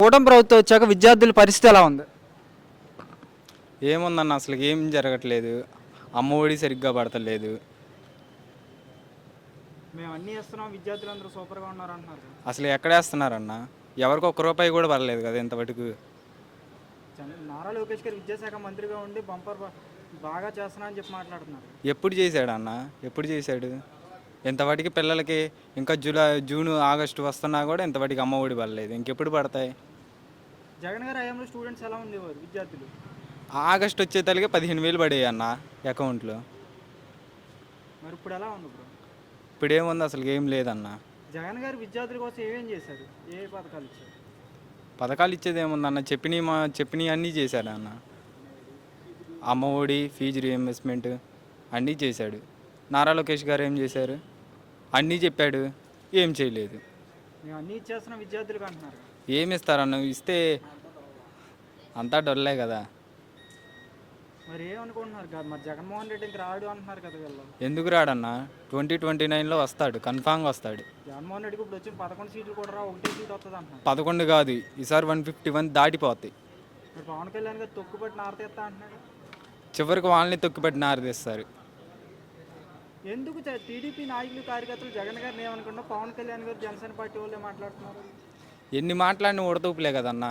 కూటమి ప్రభుత్వం వచ్చాక విద్యార్థుల పరిస్థితి ఎలా ఉంది? ఏముందన్న అసలు ఏం జరగట్లేదు. అమ్మఒడి సరిగ్గా పడతలేదు. మేము అన్నీ ఇస్తున్నాం, విద్యార్థులందరూ సూపర్గా ఉన్నారు అంటున్నారు. అసలు ఎక్కడేస్తున్నారన్న? ఎవరికి ఒక్క రూపాయి కూడా పడలేదు కదా ఇంతవరకు. నారా లోకేష్ గారు విద్యాశాఖ మంత్రిగా ఉండి బాగా చేస్తున్నా అని చెప్పి మాట్లాడుతున్నారు. ఎప్పుడు చేశాడు అన్న? ఎప్పుడు చేశాడు? ఇంతవాటికి పిల్లలకి ఇంకా జూన్ ఆగస్టు వస్తున్నా కూడా ఇంతవాటికి అమ్మఒడి పడలేదు. ఇంకెప్పుడు పడతాయి? జగన్ గారి హయాంలో స్టూడెంట్స్ ఎలా ఉండేవారు విద్యార్థులు? ఆగస్టు వచ్చేతలకే 15,000 పడేవి అన్న అకౌంట్లో. మరి ఇప్పుడు ఎలా ఉంది బ్రో? ఇప్పుడేముంది, అసలు ఏం లేదన్న. జగన్ గారు విద్యార్థుల కోసం ఏమేం చేశారు? ఏ పథకాలు ఇచ్చారు? పథకాలు ఇచ్చేది ఏముందన్న, చెప్పినవి అన్నీ చేశాడు అన్న. అమ్మఒడి, ఫీజు రీఎంబర్స్మెంట్ అన్నీ చేశాడు. నారా లోకేష్ గారు ఏం చేశారు? అన్నీ చెప్పాడు, ఏం చేయలేదు. మేము అన్నీ ఇచ్చేస్తున్నాం విద్యార్థులకు అంటున్నారు. ఏమి ఇస్తారన్న? ఇస్తే అంతా డొల్లే కదా. మరి ఏమనుకుంటున్నారు కాదు, మరి జగన్మోహన్ రెడ్డి ఇంక రాడు అంటున్నారు కదా వీళ్ళు. ఎందుకు రాడన్నా? 2029లో వస్తాడు, కన్ఫామ్గా వస్తాడు. జగన్మోహన్ రెడ్డికి ఇప్పుడు వచ్చిన 11 సీట్లు కూడా రా, ఒకటే సీట్ వస్తుంది అంటున్నారు. 11 కాదు, ఈసారి 151 దాటిపోతాయి. మరి పవన్ కళ్యాణ్ గారు తొక్కుపట్టి నారతీస్తా అంటున్నాడు. చివరికి వాళ్ళని తొక్కిపెట్టి నారదీస్తారు. ఎందుకు టీడీపీ నాయకులు కార్యకర్తలు జగన్ గారిని ఏమనుకుంటున్నా పవన్ కళ్యాణ్ గారు జనసేన పార్టీ వాళ్ళే మాట్లాడుతున్నారు? ఎన్ని మాట్లాడిన ఉడతూపులే కదన్నా.